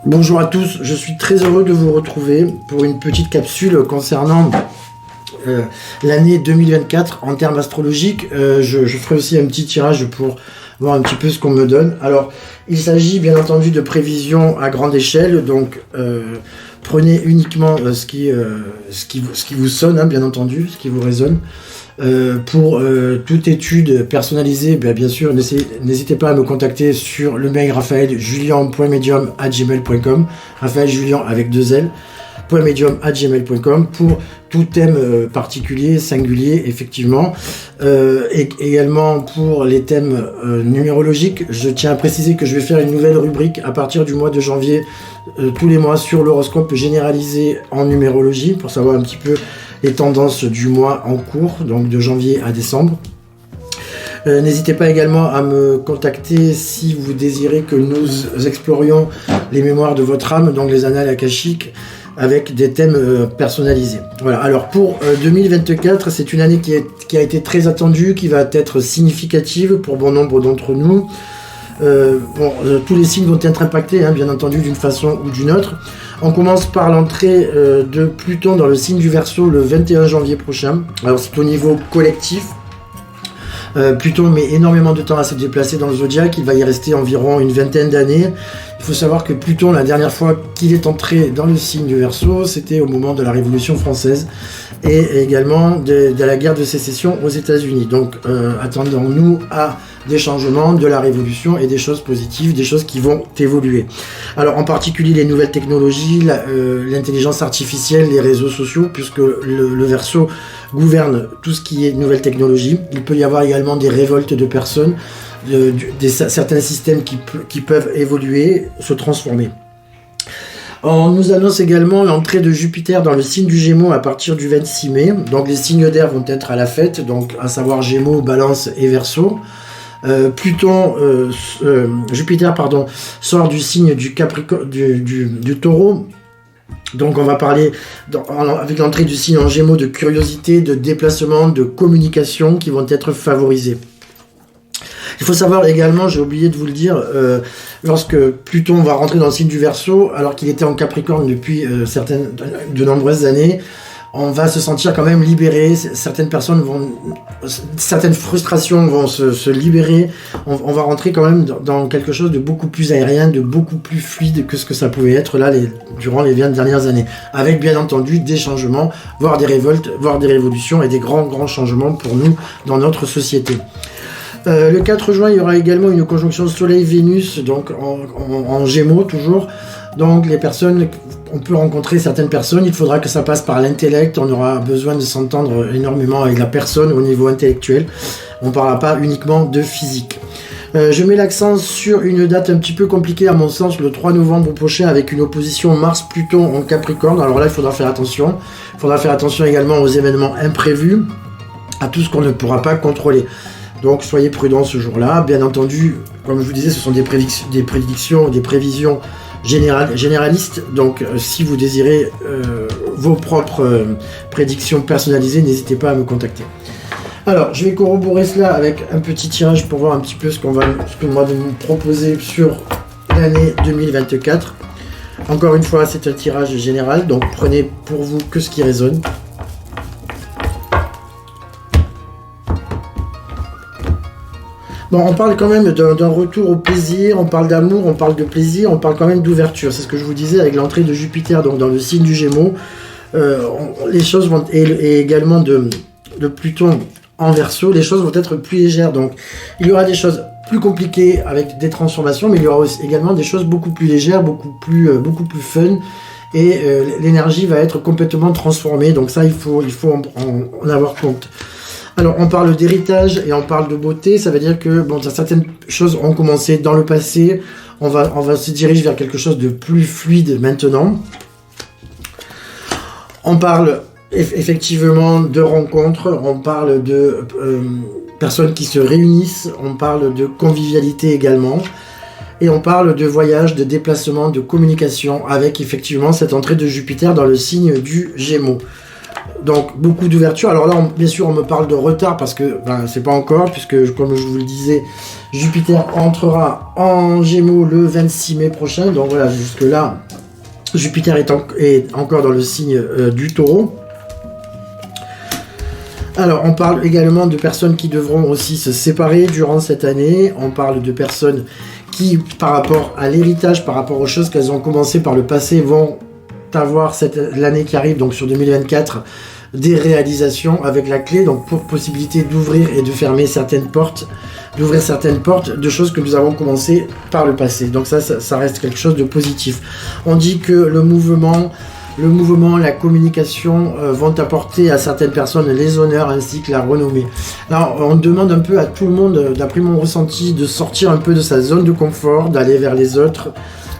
Bonjour à tous, je suis très heureux de vous retrouver pour une petite capsule concernant l'année 2024 en termes astrologiques. Je ferai aussi un petit tirage pour voir un petit peu ce qu'on me donne. Alors, il s'agit bien entendu de prévisions à grande échelle, donc prenez uniquement ce qui vous sonne, hein, bien entendu, ce qui vous résonne. Pour toute étude personnalisée, bien sûr, n'hésitez pas à me contacter sur le mail raphaeljulian.medium@gmail.com, Raphaël Julian avec 2 L, .medium@gmail.com pour tout thème particulier, singulier, effectivement. Et également pour les thèmes numérologiques, je tiens à préciser que je vais faire une nouvelle rubrique à partir du mois de janvier, tous les mois, sur l'horoscope généralisé en numérologie, pour savoir un petit peu les tendances du mois en cours, donc de janvier à décembre. N'hésitez pas également à me contacter si vous désirez que nous explorions les mémoires de votre âme, donc les annales akashiques, avec des thèmes personnalisés. Voilà. Alors pour 2024, c'est une année qui a été très attendue, qui va être significative pour bon nombre d'entre nous. Tous les signes vont être impactés, hein, bien entendu, d'une façon ou d'une autre. On commence par l'entrée de Pluton dans le signe du Verseau le 21 janvier prochain. Alors c'est au niveau collectif. Pluton met énormément de temps à se déplacer dans le zodiaque, il va y rester environ une vingtaine d'années. Il faut savoir que Pluton, la dernière fois qu'il est entré dans le signe du Verseau, c'était au moment de la Révolution française et également de la guerre de sécession aux États-Unis. Donc attendons-nous à des changements, de la révolution et des choses positives, des choses qui vont évoluer. Alors en particulier les nouvelles technologies, l'intelligence artificielle, les réseaux sociaux, puisque le Verseau gouverne tout ce qui est nouvelles technologies. Il peut y avoir également des révoltes de personnes, certains systèmes qui peuvent évoluer, se transformer. On nous annonce également l'entrée de Jupiter dans le signe du Gémeaux à partir du 26 mai. Donc les signes d'air vont être à la fête, donc à savoir Gémeaux, Balance et Verseau. Jupiter sort du signe du Capricorne, du Taureau. Donc on va parler, avec l'entrée du signe en Gémeaux, de curiosité, de déplacement, de communication qui vont être favorisées. Il faut savoir également, j'ai oublié de vous le dire, lorsque Pluton va rentrer dans le signe du Verseau, alors qu'il était en Capricorne depuis de nombreuses années, on va se sentir quand même libéré. Certaines frustrations vont se libérer. On va rentrer quand même dans quelque chose de beaucoup plus aérien, de beaucoup plus fluide que ce que ça pouvait être là durant les 20 dernières années. Avec bien entendu des changements, voire des révoltes, voire des révolutions et des grands changements pour nous dans notre société. Le 4 juin, il y aura également une conjonction Soleil-Vénus, donc en Gémeaux toujours. Donc on peut rencontrer certaines personnes, il faudra que ça passe par l'intellect, on aura besoin de s'entendre énormément avec la personne au niveau intellectuel. On ne parlera pas uniquement de physique. Je mets l'accent sur une date un petit peu compliquée à mon sens, le 3 novembre prochain, avec une opposition Mars-Pluton en Capricorne. Alors là, il faudra faire attention. Il faudra faire attention également aux événements imprévus, à tout ce qu'on ne pourra pas contrôler. Donc soyez prudents ce jour-là. Bien entendu, comme je vous disais, ce sont des prédictions, des prévisions généralistes. Donc si vous désirez vos propres prédictions personnalisées, n'hésitez pas à me contacter. Alors je vais corroborer cela avec un petit tirage pour voir un petit peu ce qu'on va nous proposer sur l'année 2024. Encore une fois, c'est un tirage général, donc prenez pour vous que ce qui résonne. Bon, on parle quand même d'un retour au plaisir, on parle d'amour, on parle de plaisir, on parle quand même d'ouverture. C'est ce que je vous disais avec l'entrée de Jupiter donc dans le signe du Gémeaux. Les choses vont, et également de Pluton en Verseau, les choses vont être plus légères. Donc il y aura des choses plus compliquées avec des transformations, mais il y aura aussi également des choses beaucoup plus légères, beaucoup plus fun. Et l'énergie va être complètement transformée. Donc ça, il faut en avoir compte. Alors, on parle d'héritage et on parle de beauté, ça veut dire que certaines choses ont commencé dans le passé, on va se diriger vers quelque chose de plus fluide maintenant. On parle effectivement de rencontres, on parle de personnes qui se réunissent, on parle de convivialité également, et on parle de voyage, de déplacement, de communication, avec effectivement cette entrée de Jupiter dans le signe du Gémeaux. Donc beaucoup d'ouverture. Alors là, bien sûr, on me parle de retard parce que c'est pas encore, puisque comme je vous le disais, Jupiter entrera en Gémeaux le 26 mai prochain. Donc voilà, jusque là, Jupiter est encore dans le signe du Taureau. Alors, on parle également de personnes qui devront aussi se séparer durant cette année. On parle de personnes qui, par rapport à l'héritage, par rapport aux choses qu'elles ont commencé par le passé, vont avoir l'année qui arrive, donc sur 2024, des réalisations avec la clé, donc pour possibilité d'ouvrir et de fermer certaines portes, d'ouvrir certaines portes de choses que nous avons commencé par le passé. Donc ça reste quelque chose de positif. On dit que le mouvement, la communication vont apporter à certaines personnes les honneurs ainsi que la renommée. Alors, on demande un peu à tout le monde, d'après mon ressenti, de sortir un peu de sa zone de confort, d'aller vers les autres,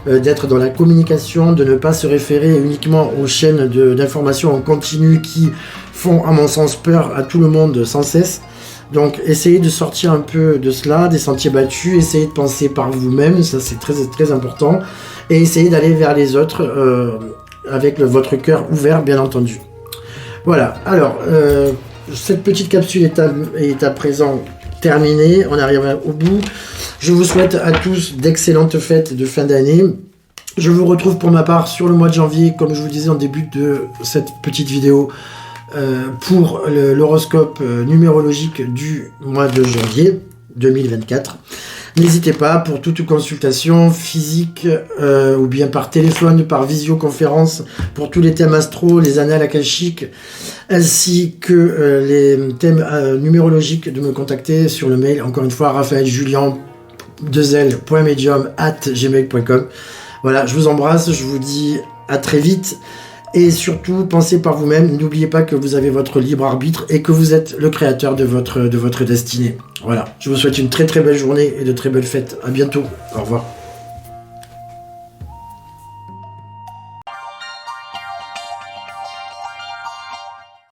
d'être dans la communication, de ne pas se référer uniquement aux chaînes d'information en continu qui font, à mon sens, peur à tout le monde sans cesse. Donc, essayez de sortir un peu de cela, des sentiers battus, essayez de penser par vous-même, ça c'est très, très important, et essayez d'aller vers les autres avec votre cœur ouvert, bien entendu. Voilà, alors, cette petite capsule est à présent terminée, on arrive au bout. Je vous souhaite à tous d'excellentes fêtes de fin d'année. Je vous retrouve pour ma part sur le mois de janvier, comme je vous disais en début de cette petite vidéo, pour l'horoscope numérologique du mois de janvier 2024. N'hésitez pas pour toute consultation physique ou bien par téléphone, par visioconférence, pour tous les thèmes astro, les annales akashiques, ainsi que les thèmes numérologiques, de me contacter sur le mail, encore une fois, raphaeljulian.medium@gmail.com. Voilà, je vous embrasse, je vous dis à très vite. Et surtout, pensez par vous-même, n'oubliez pas que vous avez votre libre arbitre et que vous êtes le créateur de votre destinée. Voilà, je vous souhaite une très très belle journée et de très belles fêtes. À bientôt, au revoir.